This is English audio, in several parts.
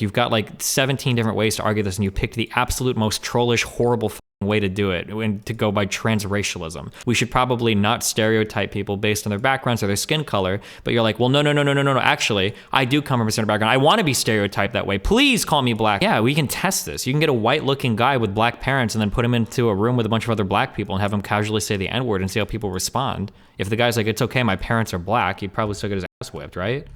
You've got like 17 different ways to argue this, and you picked the absolute most trollish, horrible way to do it, and to go by trans-racialism. We should probably not stereotype people based on their backgrounds or their skin color, but you're like, well, no. Actually, I do come from a certain background. I want to be stereotyped that way. Please call me black. Yeah, we can test this. You can get a white-looking guy with black parents and then put him into a room with a bunch of other black people and have him casually say the N-word and see how people respond. If the guy's like, it's okay, my parents are black, he'd probably still get his ass whipped, right?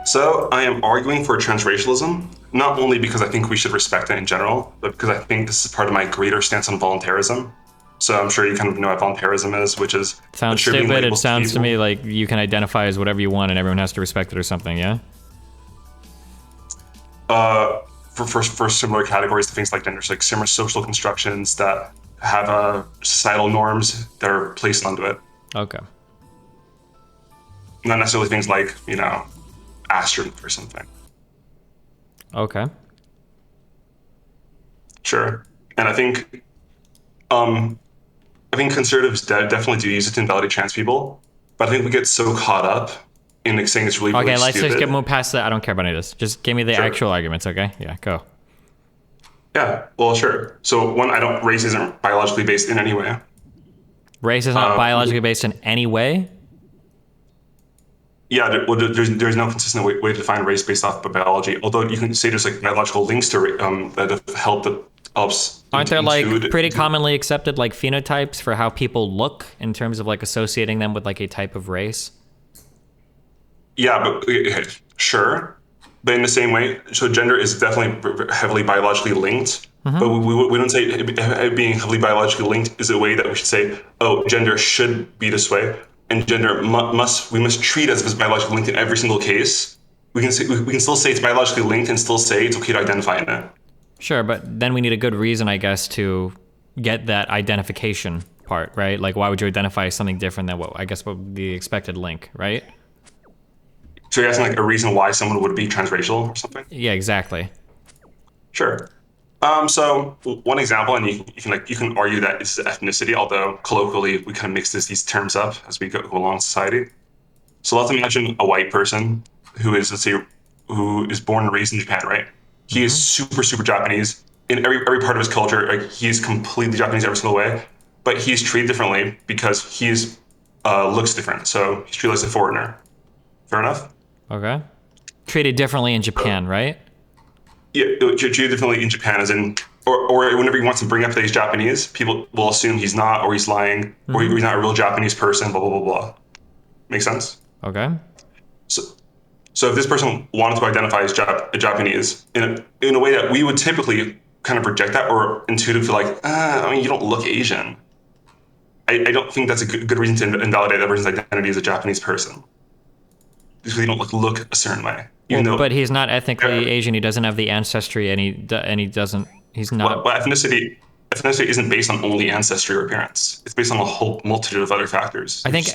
So I am arguing for transracialism, not only because I think we should respect it in general, but because I think this is part of my greater stance on voluntarism. So I'm sure you kind of know what voluntarism is, which is sounds stupid. It sounds to me like you can identify as whatever you want and everyone has to respect it or something, yeah? For similar categories to things like gender, like similar social constructions that have societal norms that are placed onto it. Okay. Not necessarily things like, astronaut or something. Okay. Sure. And I think conservatives definitely do use it to invalidate trans people, but I think we get so caught up in like, saying it's really okay. Really let's stupid. just move past that. I don't care about any of this. Just give me the actual arguments, okay? Yeah, go. Yeah. Well, sure. So one, race isn't biologically based in any way. Race is not biologically based in any way. Yeah, there's no consistent way to define race based off of biology. Although you can say there's like biological links to that helps. Aren't there like pretty commonly accepted like phenotypes for how people look in terms of like associating them with like a type of race? Yeah, but sure. But in the same way, so gender is definitely heavily biologically linked. Mm-hmm. But we don't say being heavily biologically linked is a way that we should say, oh, gender should be this way. And gender we must treat as if it's biologically linked in every single case. We can still say it's biologically linked and still say it's okay to identify in it. Sure, but then we need a good reason, I guess, to get that identification part, right? Like, why would you identify something different than what would be the expected link, right? So you're asking like a reason why someone would be transracial or something? Yeah, exactly. Sure. So one example, and you can argue that it's ethnicity, although colloquially we kind of mix these terms up as we go along in society. So let's imagine a white person who is, let's say, who is born and raised in Japan, right? He is super, super Japanese in every part of his culture. Like he's completely Japanese every single way, but he's treated differently because he's looks different. So he's treated as a foreigner. Fair enough? Okay. Treated differently in Japan, right? Yeah, treated differently in Japan, as in, or whenever he wants to bring up that he's Japanese, people will assume he's not, or he's lying, or he's not a real Japanese person, blah, blah, blah, blah. Make sense? Okay. So if this person wanted to identify as Japanese in a way that we would typically kind of reject that or intuitively like, you don't look Asian. I don't think that's a good reason to invalidate that person's identity as a Japanese person. Because they don't look a certain way. But he's not ethnically Asian. He doesn't have the ancestry, and he's not. Well, ethnicity isn't based on only ancestry or appearance. It's based on a whole multitude of other factors. I think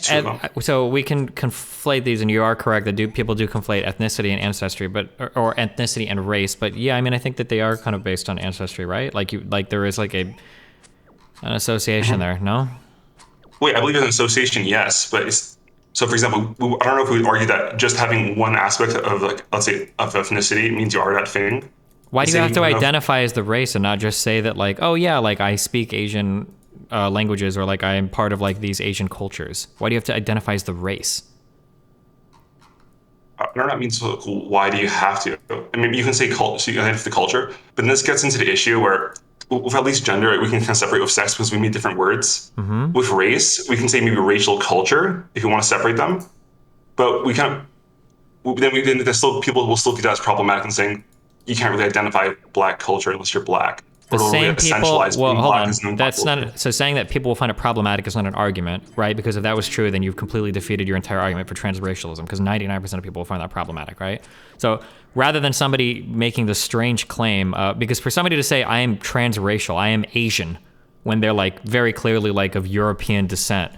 so. We can conflate these, and you are correct that people do conflate ethnicity and ancestry, or ethnicity and race. But yeah, I mean, I think that they are kind of based on ancestry, right? Like there is like an association there. No. Wait, I believe there's an association, yes, but it's. So, for example, I don't know if we would argue that just having one aspect of, like, let's say, of ethnicity means you are that thing. Why do you have to identify as the race and not just say that, like, oh, yeah, like, I speak Asian languages or, like, I am part of, like, these Asian cultures? Why do you have to identify as the race? I don't know what that means. So why do you have to? I mean, you can say so you identify the culture, but then this gets into the issue where with at least gender, we can kind of separate with sex because we mean different words. Mm-hmm. With race, we can say maybe racial culture if you want to separate them. But we kind of then there's still people will still view that as problematic and saying you can't really identify black culture unless you're black. The same people. Well, hold on. That's not so. Saying that people will find it problematic is not an argument, right? Because if that was true, then you've completely defeated your entire argument for transracialism. Because 99% of people will find that problematic, right? So rather than somebody making the strange claim, because for somebody to say I am transracial, I am Asian, when they're like very clearly like of European descent,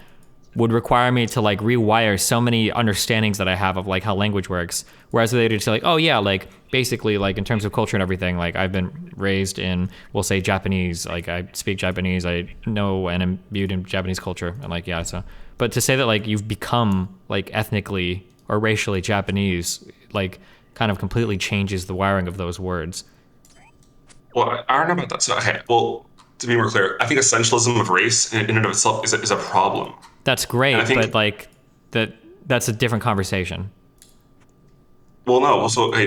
would require me to like rewire so many understandings that I have of like how language works. Whereas they just say like, oh yeah, like basically like in terms of culture and everything, like I've been raised in, we'll say Japanese, like I speak Japanese, I know and am imbued in Japanese culture, and like, yeah, so. But to say that like you've become like ethnically or racially Japanese, like kind of completely changes the wiring of those words. Well, I don't know about that. So, okay, well, to be more clear, I think essentialism of race in and of itself is a problem. That's And I great, think, but like that's a different conversation. well, no. So, okay,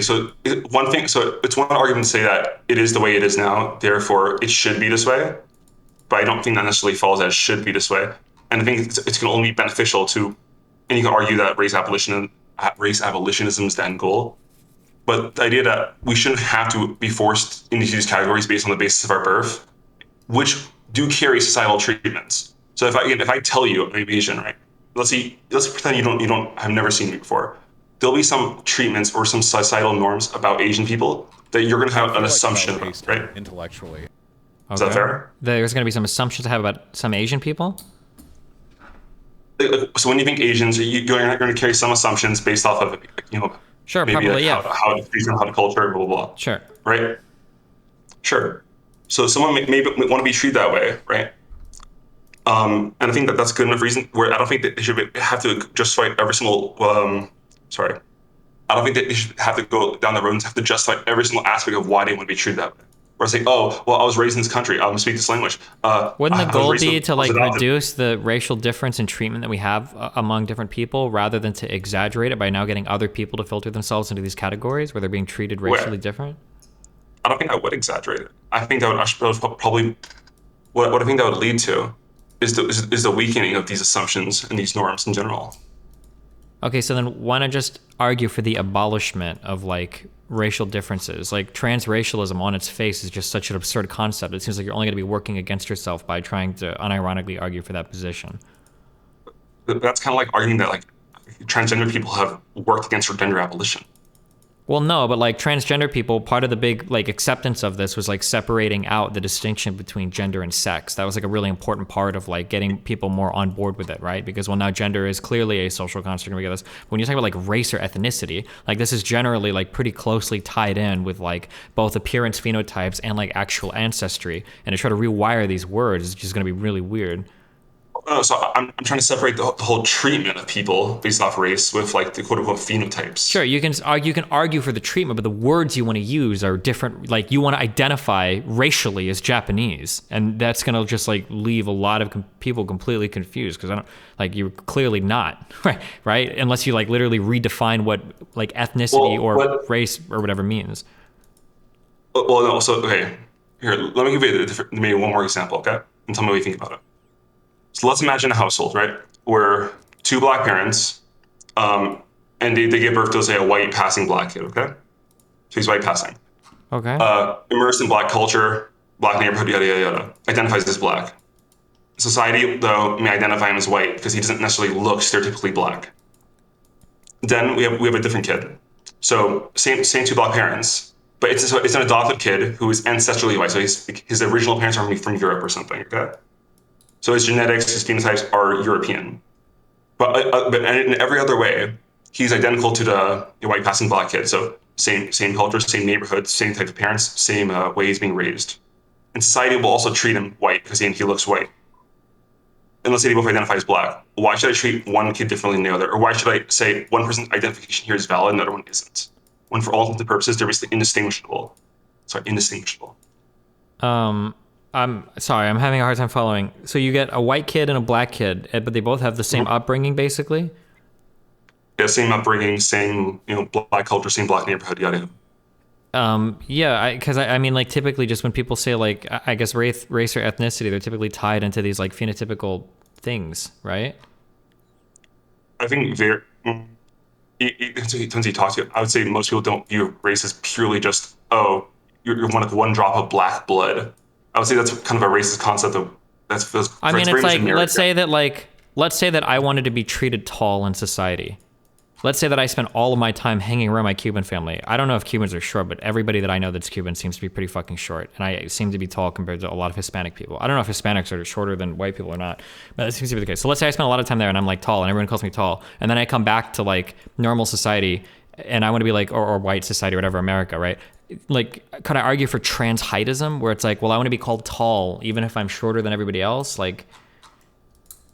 one thing, so it's one argument to say that it is the way it is now, therefore it should be this way. But I don't think that necessarily follows that it should be this way. And I think it's going to only be beneficial to, and you can argue that race abolitionism is the end goal. But the idea that we shouldn't have to be forced into these categories based on the basis of our birth, which do carry societal treatments. So if I tell you I'm Asian, right? Let's pretend you don't have never seen me before. There'll be some treatments or some societal norms about Asian people that you're going to have an assumption about, right? Intellectually. Is that fair? There's going to be some assumptions to have about some Asian people. So when you think Asians, you're going to carry some assumptions based off of, Sure, maybe probably, yeah. how the culture, blah, blah, blah. Sure. Right? Sure. So someone may want to be treated that way, right? And I think that's good enough reason where I don't think that they should have to justify every single, I don't think that they should have to go down the road and have to justify every single aspect of why they want to be treated that way. Or say, oh, well, I was raised in this country. I'm speaking this language. Wouldn't the goal be to like adopted. reduce the racial difference in treatment that we have among different people rather than to exaggerate it by now getting other people to filter themselves into these categories where they're being treated racially different? I don't think I would exaggerate it. I think that would probably, what I think that would lead to is the weakening of these assumptions and these norms in general. Okay, so then why not just argue for the abolishment of like racial differences? Like trans-racialism on its face is just such an absurd concept. It seems like you're only going to be working against yourself by trying to unironically argue for that position. That's kind of like arguing that like transgender people have worked against gender abolition. Well, no, but like transgender people, part of the big like acceptance of this was like separating out the distinction between gender and sex. That was like a really important part of like getting people more on board with it, right? Because well, now gender is clearly a social construct. And we get this. But when you talk about like race or ethnicity, like this is generally like pretty closely tied in with like both appearance phenotypes and like actual ancestry. And to try to rewire these words is just going to be really weird. So I'm trying to separate the whole treatment of people based off race with like the quote unquote phenotypes. Sure, you can argue for the treatment, but the words you want to use are different. Like you want to identify racially as Japanese, and that's gonna just like leave a lot of people completely confused because I don't like you're clearly not right unless you like literally redefine what like ethnicity or race or whatever means. Well, no. So okay, here let me give you maybe one more example, okay, and tell me what you think about it. So let's imagine a household, right, where two black parents, and they give birth to, say, a white passing black kid, okay? So he's white passing. Okay. Immersed in black culture, black neighborhood, yada, yada, yada. Identifies as black. Society, though, may identify him as white because he doesn't necessarily look stereotypically black. Then we have a different kid. So same two black parents, but it's an adopted kid who is ancestrally white. So his original parents are from Europe or something, okay? So his genetics, his phenotypes are European. But in every other way, he's identical to the white passing black kid. So same culture, same neighborhood, same type of parents, same way he's being raised. And society will also treat him white because he looks white. And let's say they both identify as black. Why should I treat one kid differently than the other? Or why should I say one person's identification here is valid and the other one isn't? When for all intents and purposes, they're basically indistinguishable. I'm sorry, I'm having a hard time following. So you get a white kid and a black kid, but they both have the same upbringing, basically? Yeah, same upbringing, same black culture, same black neighborhood, yada yada. Yeah, because I mean, like typically, just when people say like, I guess race or ethnicity, they're typically tied into these like phenotypical things, right? I think once you talk to you, I would say most people don't view race as purely just you're one drop of black blood. I would say that's kind of a racist concept I mean, it's like let's say that I wanted to be treated tall in society. Let's say that I spent all of my time hanging around my Cuban family. I don't know if Cubans are short, but everybody that I know that's Cuban seems to be pretty fucking short. And I seem to be tall compared to a lot of Hispanic people. I don't know if Hispanics are shorter than white people or not, but that seems to be the case. So let's say I spend a lot of time there and I'm like tall and everyone calls me tall. And then I come back to like normal society and I want to be like, or white society or whatever, America, right? Like, could I argue for trans heightism where it's like, well, I want to be called tall even if I'm shorter than everybody else? Like,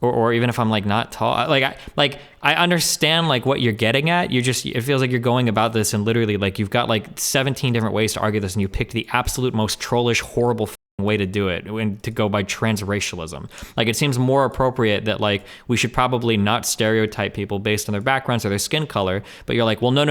or even if I'm like not tall, I understand like what you're getting at. It feels like you're going about this and literally like you've got like 17 different ways to argue this, and you picked the absolute most trollish, horrible way to do it, and to go by trans-racialism. Like, it seems more appropriate that like we should probably not stereotype people based on their backgrounds or their skin color. But you're like, well, no.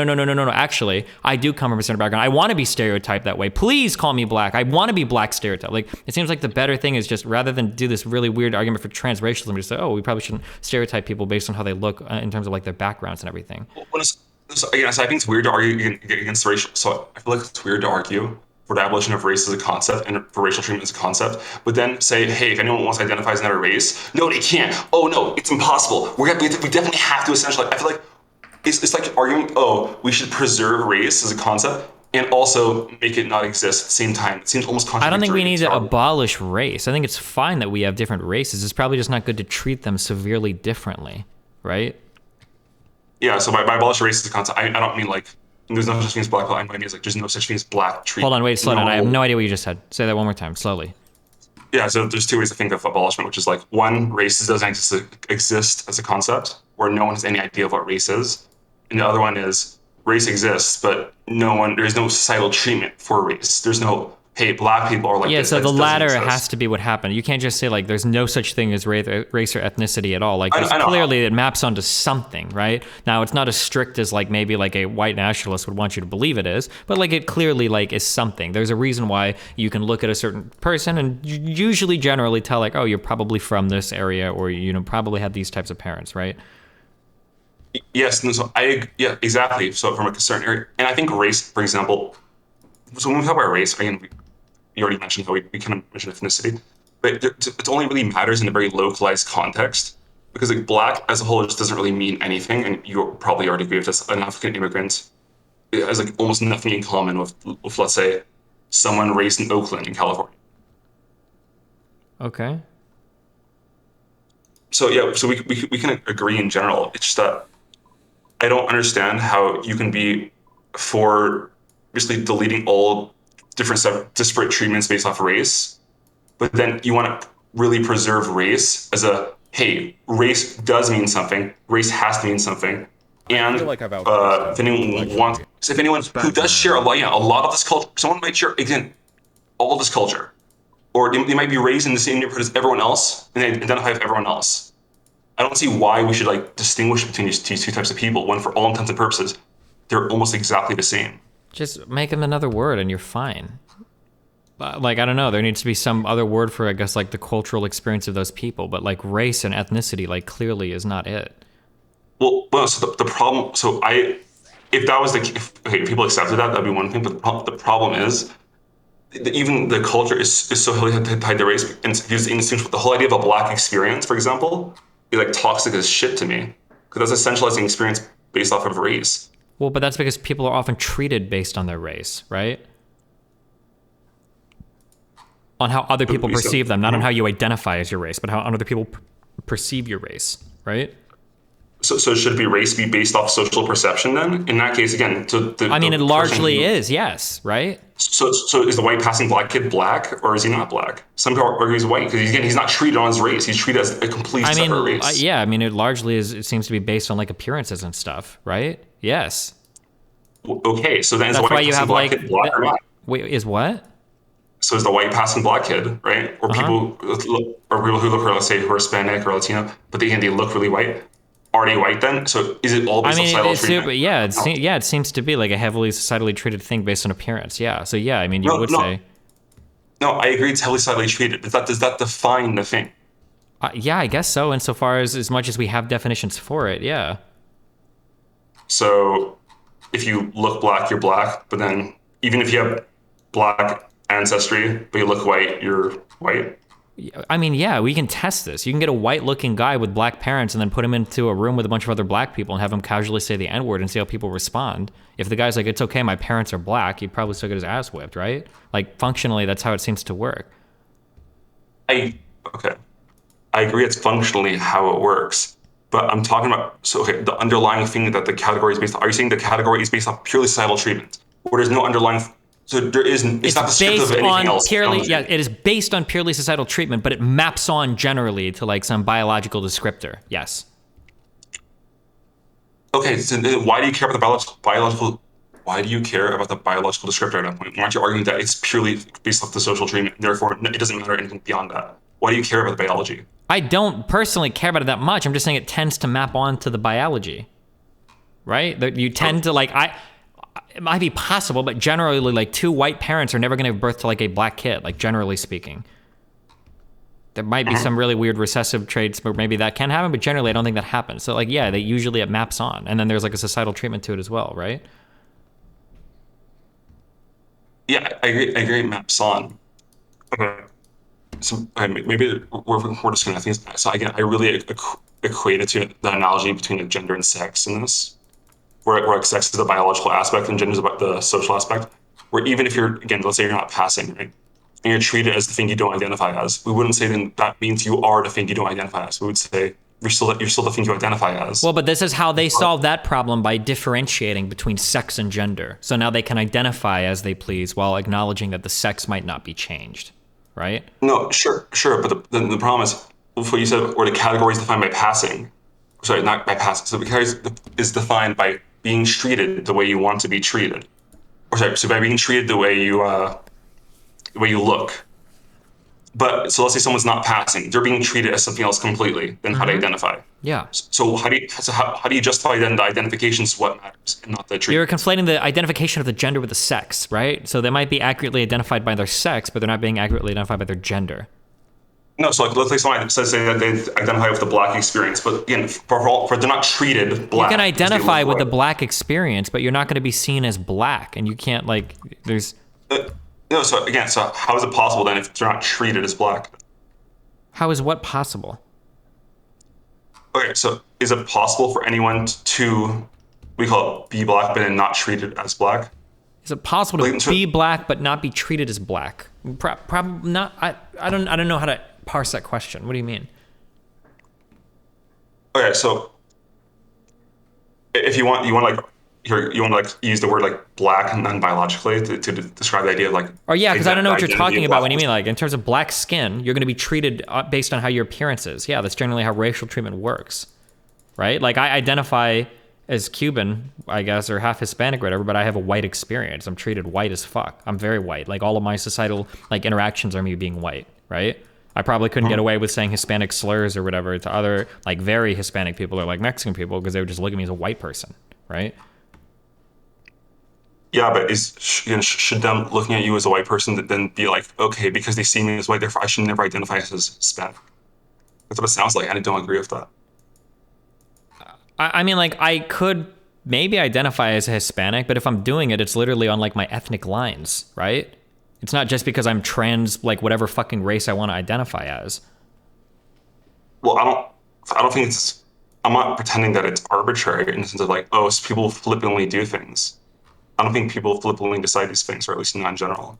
Actually, I do come from a certain background. I want to be stereotyped that way. Please call me black. I want to be black stereotyped. Like, it seems like the better thing is just, rather than do this really weird argument for trans-racialism, just say, oh, we probably shouldn't stereotype people based on how they look in terms of like their backgrounds and everything. Again, so I think it's weird to argue against racial. So I feel like it's weird to argue for the abolition of race as a concept and for racial treatment as a concept, but then say, hey, if anyone wants to identify as another race, no, they can't. Oh no, it's impossible. We definitely have to essentially. I feel like it's like arguing, oh, we should preserve race as a concept and also make it not exist at the same time. It seems almost contradictory. I don't think we need to abolish race. I think it's fine that we have different races. It's probably just not good to treat them severely differently, right? Yeah, so by abolish race as a concept, I don't mean like there's no such thing as black people. I mean like there's no such thing as black treatment. Hold on, wait, slow down. I have no idea what you just said. Say that one more time, slowly. Yeah, so there's two ways to think of abolishment, which is like, one, race doesn't exist as a concept, where no one has any idea of what race is. And the other one is race exists, but there's no societal treatment for race. There's no, hey, black people are like yeah, this. so the latter has to be what happened. You can't just say like there's no such thing as race or ethnicity at all. Like, clearly it maps onto something, right? Now, it's not as strict as like maybe like a white nationalist would want you to believe it is, but like it clearly like is something. There's a reason why you can look at a certain person and usually generally tell like, oh, you're probably from this area, or probably have these types of parents, right? Yes, and so yeah, exactly. So from a certain area, and I think race, for example, so when we talk about race, again, you already mentioned how we kind of mentioned ethnicity, but it only really matters in a very localized context, because like black as a whole just doesn't really mean anything, and you probably already agree with this. An African immigrant has like almost nothing in common with let's say someone raised in Oakland in California. Okay. So yeah, so we can agree in general. It's just that I don't understand how you can be for basically deleting all different disparate treatments based off race, but then you want to really preserve race as a, hey, race does mean something, race has to mean something, and if anyone who does share a lot of this culture, someone might share again all of this culture, or they might be raised in the same neighborhood as everyone else, and they identify with everyone else. I don't see why we should like distinguish between these two types of people when, for all intents and purposes, they're almost exactly the same. Just make them another word and you're fine. Like, I don't know, there needs to be some other word for, I guess, like the cultural experience of those people, but like race and ethnicity, like clearly is not it. Well, so the problem, if that was if people accepted that, that'd be one thing, but the problem is, even the culture is so heavily tied to race, and it's used in distinction with the whole idea of a black experience, for example, is like toxic as shit to me, because that's essentializing experience based off of race. Well, but that's because people are often treated based on their race, right? On how other people perceive them, not on how you identify as your race, but how other people perceive your race, right? So should race be based off social perception then? In that case, again, it largely is, yes, right? So is the white passing black kid black, or is he not black? Some people argue he's white because he's not treated on his race. He's treated as a complete separate race. Yeah, it largely is. It seems to be based on like appearances and stuff, right? Yes. Okay, so then is the white passing black kid black or not? Wait, is what? So is the white passing black kid, right? Or people who look, let's say, who are Hispanic or Latino, but they look really white. Are they white then? So is it all based on societal treatment? It seems to be like a heavily societally treated thing based on appearance. Yeah. So yeah, you would say. No, I agree. It's heavily societally treated. Does that define the thing? Yeah, I guess so. Insofar as much as we have definitions for it, yeah. So if you look black, you're black. But then even if you have black ancestry, but you look white, you're white. Yeah, we can test this. You can get a white-looking guy with black parents and then put him into a room with a bunch of other black people and have him casually say the N-word and see how people respond. If the guy's like, it's okay, my parents are black, he'd probably still get his ass whipped, right? Like, functionally, that's how it seems to work. I agree it's functionally how it works. But I'm talking about, the underlying thing that the category is based on. Are you saying the category is based on purely societal treatment? Or there's no underlying So there isn't. It's not descriptive of anything else. It is based on purely societal treatment, but it maps on generally to like some biological descriptor. Yes. Okay, so then why do you care about the biological? Why do you care about the biological descriptor at that point? Why aren't you arguing that it's purely based off the social treatment, therefore it doesn't matter anything beyond that? Why do you care about the biology? I don't personally care about it that much. I'm just saying it tends to map on to the biology, right? That you tend to like it might be possible, but generally, like two white parents are never going to give birth to like a black kid. Like generally speaking, there might be some really weird recessive traits, but maybe that can happen. But generally, I don't think that happens. So like, yeah, it maps on, and then there's like a societal treatment to it as well, right? Yeah, I agree. It maps on. Okay. So maybe we're just gonna think. So again, I really equate it to the analogy between like, gender and sex in this. Where like sex is the biological aspect and gender is about the social aspect. Where even if you're, again, let's say you're not passing, right? And you're treated as the thing you don't identify as, we wouldn't say then that means you are the thing you don't identify as. We would say you're still the thing you identify as. Well, but this is how they solve that problem by differentiating between sex and gender. So now they can identify as they please while acknowledging that the sex might not be changed, right? No, sure. But the problem is what you said, or the category is defined by passing. Sorry, not by passing. So the category is defined by being treated the way you want to be treated, or sorry, so by being treated the way you look. But so let's say someone's not passing; they're being treated as something else completely than how they identify. Yeah. So how do you justify then the identification is what matters and not the treatment? You're conflating the identification of the gender with the sex, right? So they might be accurately identified by their sex, but they're not being accurately identified by their gender. No, so like, let's say someone says that they identify with the black experience, but again, for they're not treated black. You can identify with the black experience, but you're not going to be seen as black, and you can't like. There's. No, so again, so how is it possible then if they're not treated as black? How is what possible? Okay, so is it possible for anyone to, we call it be black, but then not treated as black? Is it possible to be black but not be treated as black? Probably not. I don't know how to parse that question. What do you mean? Okay, so if you want to use the word like black and non-biologically to describe the idea of like. Oh yeah, because I don't know what you're talking about when you mean like in terms of black skin, you're going to be treated based on how your appearance is. Yeah, that's generally how racial treatment works, right? Like I identify as Cuban, I guess, or half Hispanic or whatever, but I have a white experience. I'm treated white as fuck. I'm very white. Like all of my societal like interactions are me being white, right? I probably couldn't get away with saying Hispanic slurs or whatever to other like very Hispanic people or like Mexican people because they would just look at me as a white person, right? Yeah, but should them looking at you as a white person then be like, okay, because they see me as white, therefore I should never identify as Hispanic? That's what it sounds like, and I don't agree with that. I mean, like, I could maybe identify as a Hispanic, but if I'm doing it, it's literally on, like, my ethnic lines, right? It's not just because I'm trans, like, whatever fucking race I want to identify as. Well, I don't think I'm not pretending that it's arbitrary in the sense of, like, oh, so people flippantly do things. I don't think people flippantly decide these things, or at least not in general.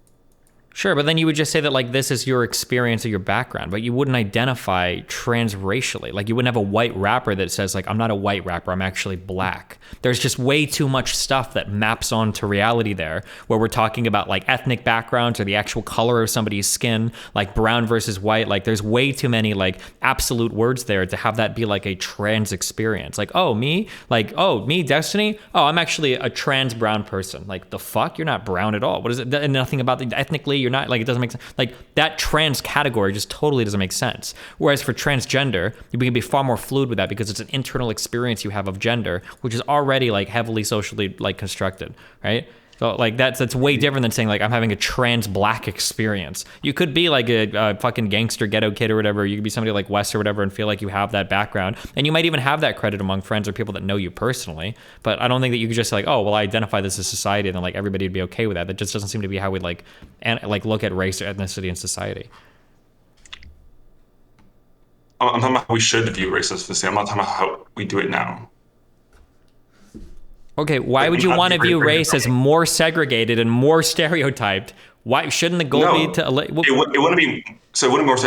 Sure, but then you would just say that, like, this is your experience or your background, but you wouldn't identify trans-racially. Like, you wouldn't have a white rapper that says, like, I'm not a white rapper, I'm actually black. There's just way too much stuff that maps onto reality there, where we're talking about, like, ethnic backgrounds or the actual color of somebody's skin, like brown versus white. Like, there's way too many, like, absolute words there to have that be, like, a trans experience. Like, oh, me? Like, oh, me, Destiny? Oh, I'm actually a trans brown person. Like, the fuck? You're not brown at all. What is it? Nothing about the ethnically. You're not, like, it doesn't make sense. Like, that trans category just totally doesn't make sense. Whereas for transgender, you can be far more fluid with that because it's an internal experience you have of gender, which is already, like, heavily socially, like, constructed, right? So, like, that's way different than saying, like, I'm having a trans black experience. You could be, like, a fucking gangster ghetto kid or whatever. You could be somebody like Wes or whatever and feel like you have that background. And you might even have that credit among friends or people that know you personally. But I don't think that you could just say, like, oh, well, I identify this as society, and then, like, everybody would be okay with that. That just doesn't seem to be how we, like look at race or ethnicity in society. I'm talking about how we should view race as ethnicity. I'm not talking about how we do it now. Okay, why would you want to view race as more segregated and more stereotyped? Why shouldn't the goal be to? It wouldn't be. So it wouldn't be more.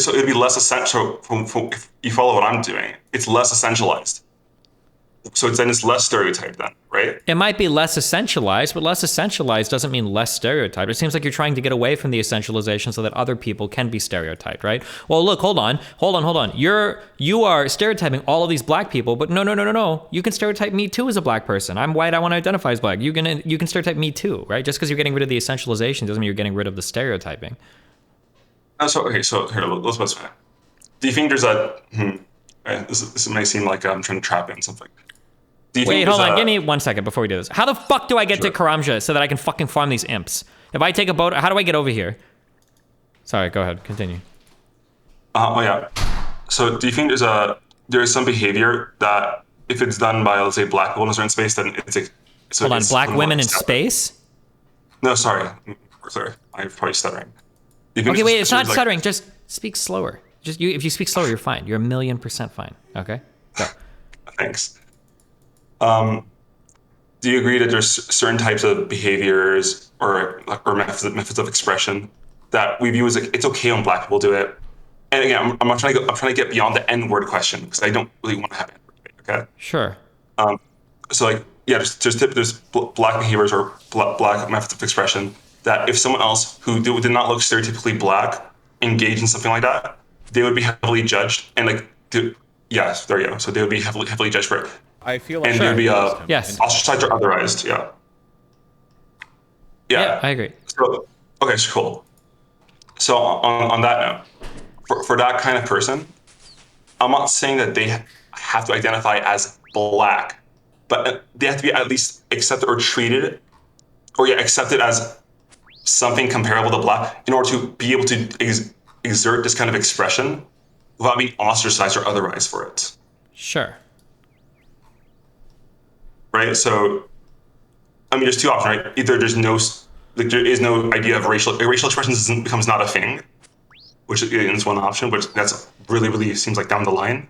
So it'd be less essential. If you follow what I'm doing, it's less essentialized. So it's less stereotyped then, right? It might be less essentialized, but less essentialized doesn't mean less stereotyped. It seems like you're trying to get away from the essentialization so that other people can be stereotyped, right? Well, look, hold on. You are stereotyping all of these black people, but no. You can stereotype me too as a black person. I'm white. I want to identify as black. You can stereotype me too, right? Just because you're getting rid of the essentialization doesn't mean you're getting rid of the stereotyping. So here, let's specify. Do you think there's a this may seem like I'm trying to trap in something. Wait, hold on. Give me 1 second before we do this. How the fuck do I get to Karamja so that I can fucking farm these imps? If I take a boat, how do I get over here? Sorry, go ahead. Continue. Yeah. So do you think there's some behavior that if it's done by, let's say, black people in a certain space, then Hold on, black women in space? No, sorry. I'm probably stuttering. Okay, wait, it's not stuttering. Just speak slower. If you speak slower, you're fine. You're 1,000,000% fine. Okay? Go. Thanks. Do you agree that there's certain types of behaviors or methods of expression that we view as like it's okay when black people do it? And again, I'm trying to get beyond the N-word question because I don't really want to have N-word debate, okay? Sure. So like, yeah, there's black behaviors or black methods of expression that if someone else who did not look stereotypically black engaged in something like that, they would be heavily judged and yes, there you go. So they would be heavily judged for it. I feel like and they'd be yes. ostracized or otherized. Yeah, I agree. So okay, so cool. So on that note, for that kind of person, I'm not saying that they have to identify as black, but they have to be at least accepted or treated, accepted as something comparable to black in order to be able to exert this kind of expression without being ostracized or otherized for it. Sure. Right? So, I mean, there's two options, right? Either there is no idea of racial expression becomes not a thing, which is one option, which that's really seems like down the line.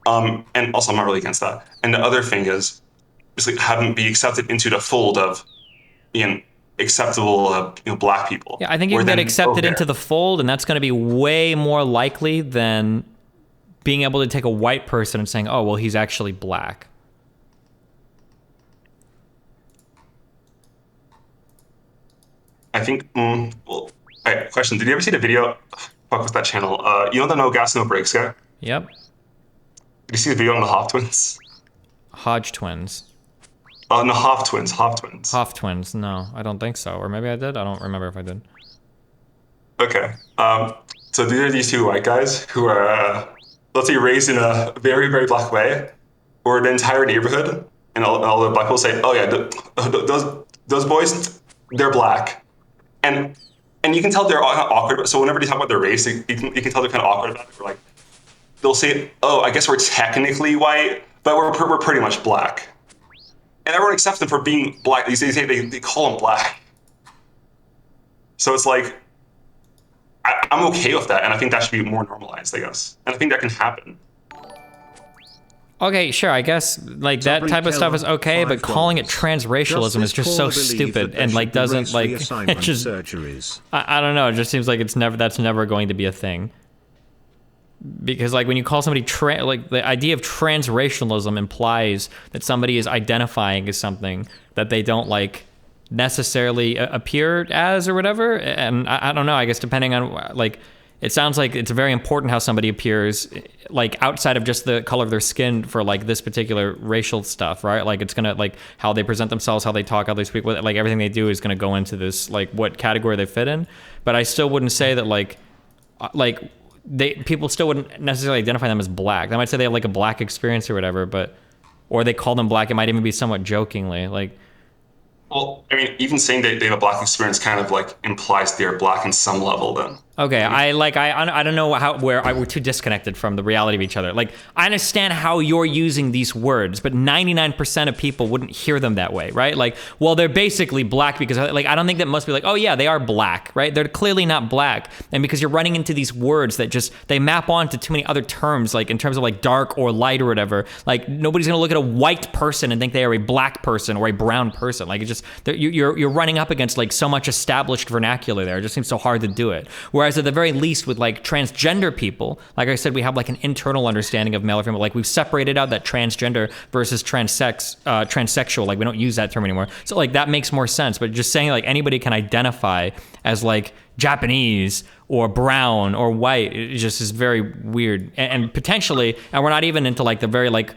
And also I'm not really against that. And the other thing is basically be accepted into the fold of being acceptable black people. Yeah, I think you can get accepted into the fold, and that's going to be way more likely than being able to take a white person and saying, oh, well, he's actually black. I think, question. Did you ever see the video? Fuck with that channel. You know the No Gas, No Brakes guy? Yep. Did you see the video on the Hoff twins? Hodge twins. No, Hoff twins. Hoff twins. No, I don't think so. Or maybe I did. I don't remember if I did. Okay. So these are these two white guys who are, let's say, raised in a very, very black way, or the entire neighborhood, and all the black people say, oh yeah, those boys, they're black. And you can tell they're all kind of awkward. So whenever they talk about their race, you can tell they're kind of awkward about it. They'll say, oh, I guess we're technically white, but we're pretty much black. And everyone accepts them for being black. They call them black. So it's like, I'm okay with that. And I think that should be more normalized, I guess. And I think that can happen. Okay, sure. I guess that type of stuff is okay, but calling it trans-racialism is just so stupid and doesn't it just. I don't know. It just seems like that's never going to be a thing. Because when you call somebody the idea of trans-racialism implies that somebody is identifying as something that they don't necessarily appear as or whatever. And I don't know. I guess depending on it sounds like it's very important how somebody appears, outside of just the color of their skin for this particular racial stuff, right? It's gonna how they present themselves, how they talk, how they speak, everything they do is gonna go into this what category they fit in. But I still wouldn't say that people still wouldn't necessarily identify them as black. They might say they have a black experience or whatever, or they call them black. It might even be somewhat jokingly, Well, I mean, even saying that they have a black experience kind of implies they're black in some level then. Okay, I don't know where we're too disconnected from the reality of each other. I understand how you're using these words, but 99% of people wouldn't hear them that way, right? Well, they're basically black because I don't think that most be oh yeah, they are black, right? They're clearly not black, and because you're running into these words that they map onto too many other terms, in terms of dark or light or whatever. Nobody's gonna look at a white person and think they are a black person or a brown person. You're running up against so much established vernacular there. It just seems so hard to do it. Whereas at the very least with like transgender people, like I said, we have like an internal understanding of male or female. Like we've separated out that transgender versus transsexual. Like we don't use that term anymore. So like that makes more sense. But just saying like anybody can identify as like Japanese or brown or white, it just is very weird. And potentially, and we're not even into like the very like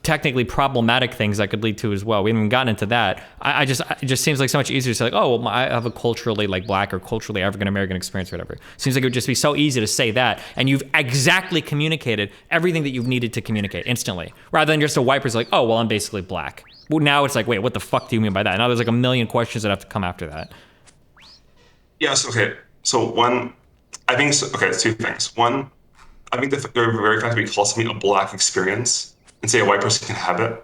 technically problematic things that could lead to as well. We haven't even gotten into that. It just seems like so much easier to say like, oh, well, I have a culturally like black or culturally African-American experience or whatever. Seems like it would just be so easy to say that. And you've exactly communicated everything that you've needed to communicate instantly. Rather than just a white person like, oh, well, I'm basically black. Well, now it's like, wait, what the fuck do you mean by that? Now there's like a million questions that have to come after that. Yes, okay. So one, I think, it's two things. One, I think the very fact that we call something a black experience and say a white person can have it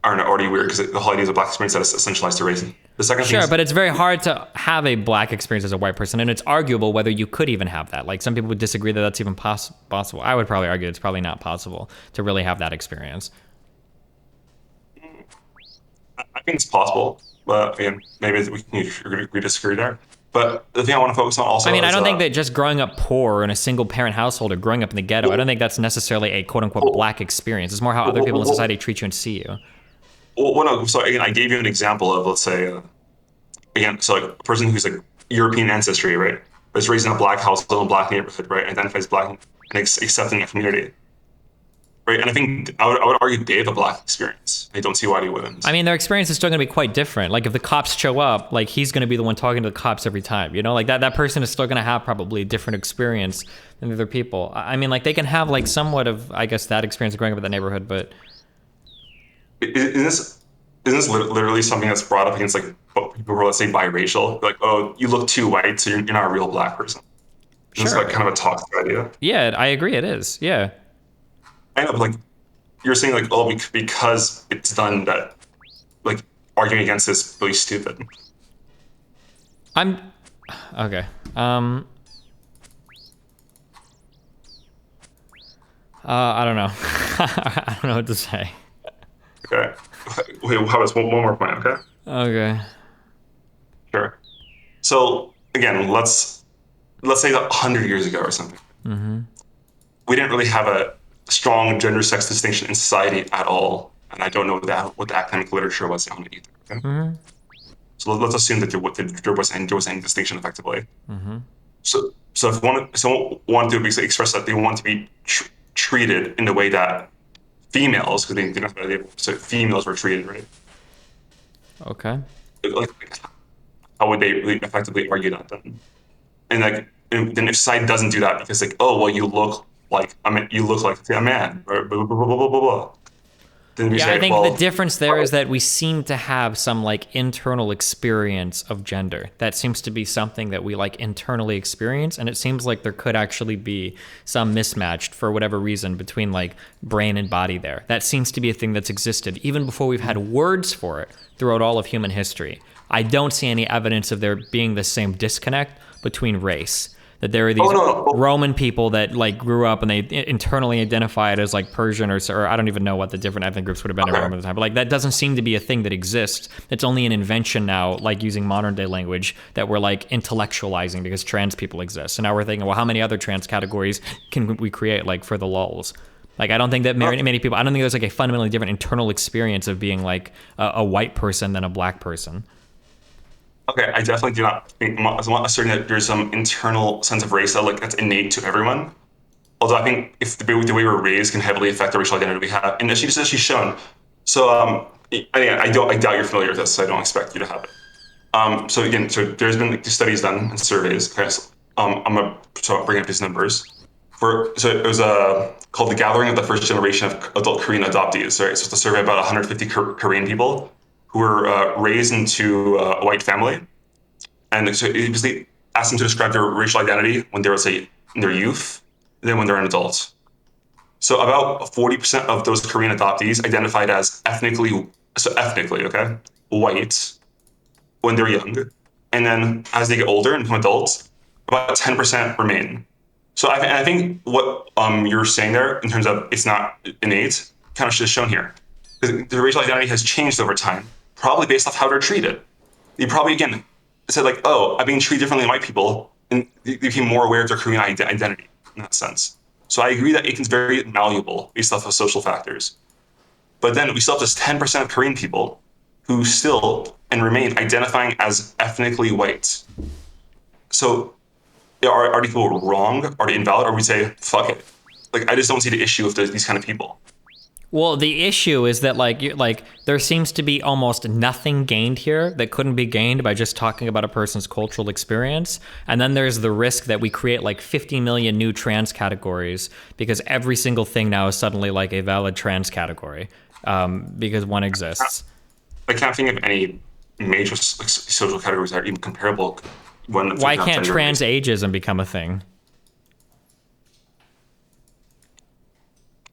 are already weird because the whole idea is a black experience that is essentialized to race. The second thing Sure, but it's very hard to have a black experience as a white person, and it's arguable whether you could even have that. Like some people would disagree that that's even possible. I would probably argue it's probably not possible to really have that experience. I think it's possible, but again, maybe we disagree there. But the thing I want to focus on also I don't think that just growing up poor in a single parent household or growing up in the ghetto, I don't think that's necessarily a quote unquote black experience. It's more how other people in society treat you and see you. Well, no, so again, I gave you an example of, let's say, again, so like a person who's like European ancestry, right? Was raised in a black household in a black neighborhood, right? Identifies black and accepting a community. Right, and I think I would argue they have a black experience. I don't see why they wouldn't. I mean, their experience is still going to be quite different. Like if the cops show up, like he's going to be the one talking to the cops every time. You know, like that person is still going to have probably a different experience than the other people. I mean, like they can have like somewhat of, I guess, that experience of growing up in that neighborhood, but isn't this literally something that's brought up against like people who are, let's say, biracial? Like, oh, you look too white, so you're not a real black person. Sure. It's like kind of a toxic idea. Yeah, I agree. It is. Yeah. I know, but like you're saying, like, oh, because it's done that, like arguing against this is really stupid. I'm okay. I don't know. I don't know what to say. Okay. Wait, how about one more point? Okay. Okay. Sure. So again, let's say 100 years ago or something. Mm-hmm. We didn't really have a strong gender-sex distinction in society at all, and I don't know what the academic literature was on it either. Okay? Mm-hmm. So let's assume that there was any distinction effectively. Mm-hmm. So if someone wanted to basically express that they want to be treated in the way that females, because they didn't have that, so females were treated, right? Okay. Like, how would they really effectively argue that then? And then if society doesn't do that because like, oh well, you look like a man, or blah blah blah blah blah blah. Yeah, I think the difference there is that we seem to have some like internal experience of gender. That seems to be something that we like internally experience, and it seems like there could actually be some mismatched for whatever reason between like brain and body there. That seems to be a thing that's existed even before we've had words for it throughout all of human history. I don't see any evidence of there being the same disconnect between race. That there are these Roman people that like grew up and they internally identified as like Persian or I don't even know what the different ethnic groups would have been in Rome at the time. But like that doesn't seem to be a thing that exists. It's only an invention now, like using modern day language that we're like intellectualizing because trans people exist. And now we're thinking, well, how many other trans categories can we create like for the lulz? Like I don't think that many people. I don't think there's like a fundamentally different internal experience of being like a white person than a black person. Okay, I definitely do not think, I'm not asserting that there's some internal sense of race that like that's innate to everyone. Although I think if the way we're raised can heavily affect the racial identity we have, and as she's shown. So I doubt you're familiar with this, so I don't expect you to have it. So there's been studies done and surveys. Okay, so, I'm gonna bring up these numbers. So it was called the Gathering of the First Generation of Adult Korean Adoptees. Right, so it's a survey of about 150 Korean people who were raised into a white family, and so it basically asked them to describe their racial identity when they were, say, in their youth, and then when they're an adult. So about 40% of those Korean adoptees identified as ethnically, okay, white when they're young, and then as they get older and become adults, about 10% remain. So I think what you're saying there in terms of it's not innate kind of is shown here. The racial identity has changed over time, probably based off how they're treated. They probably, again, said like, oh, I'm being treated differently than white people, and they became more aware of their Korean identity in that sense. So I agree that Aiken's very malleable based off of social factors. But then we still have this 10% of Korean people who still and remain identifying as ethnically white. So are these people wrong? Are they invalid? Or we say, fuck it. Like, I just don't see the issue with these kind of people. Well, the issue is that like there seems to be almost nothing gained here that couldn't be gained by just talking about a person's cultural experience. And then there's the risk that we create like 50 million new trans categories because every single thing now is suddenly like a valid trans category because one exists. I can't think of any major social categories that are even comparable. Why can't trans ageism become a thing?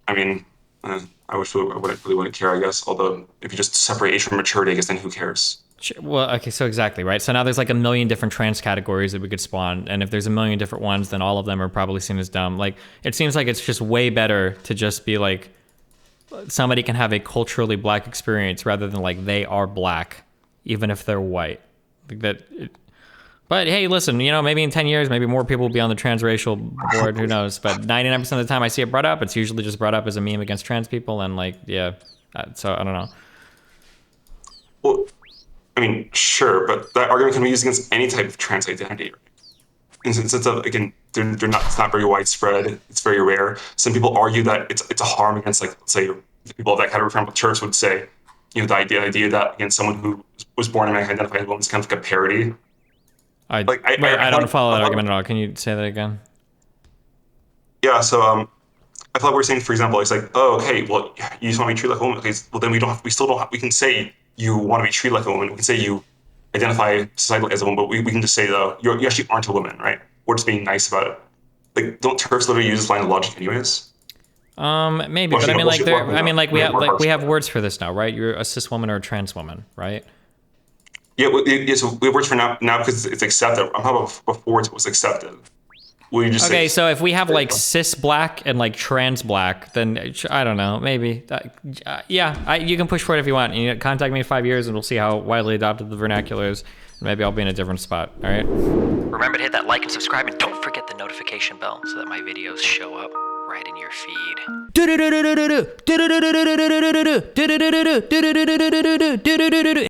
I mean, I wish I wouldn't really want to care, I guess. Although, if you just separate age from maturity, I guess then who cares? Well, okay, so exactly, right? So now there's like a million different trans categories that we could spawn. And if there's a million different ones, then all of them are probably seen as dumb. Like, it seems like it's just way better to just be like, somebody can have a culturally black experience rather than like they are black, even if they're white. Like that. But hey, listen, maybe in 10 years, maybe more people will be on the transracial board. Who knows? But 99% of the time I see it brought up, it's usually just brought up as a meme against trans people. And like, yeah, so I don't know. Well, I mean, sure, but that argument can be used against any type of trans identity. In the sense of, again, they're not. It's not very widespread. It's very rare. Some people argue that it's a harm against, like, let's say, the people of that category. For example, church would say, the idea that against someone who was born and identified as a woman is kind of like a parody. I don't follow that argument at all. Can you say that again? Yeah. So I thought we were saying, for example, it's like, oh, okay, well, you just want to be treated like a woman. Okay, well, then we can say you want to be treated like a woman. We can say you identify societally as a woman, but we can just say, though, you actually aren't a woman, right? We're just being nice about it. Like, don't Turks literally use this line of logic anyways? Maybe, but we have words for this now, right? You're a cis woman or a trans woman, right? Yeah, so we have words for now because it's accepted. I'm talking about before it was accepted. So if we have like cis black and like trans black, then I don't know, maybe. You can push for it if you want. Contact me in 5 years and we'll see how widely adopted the vernacular is. Maybe I'll be in a different spot, all right? Remember to hit that like and subscribe, and don't forget the notification bell so that my videos show up right in your feed.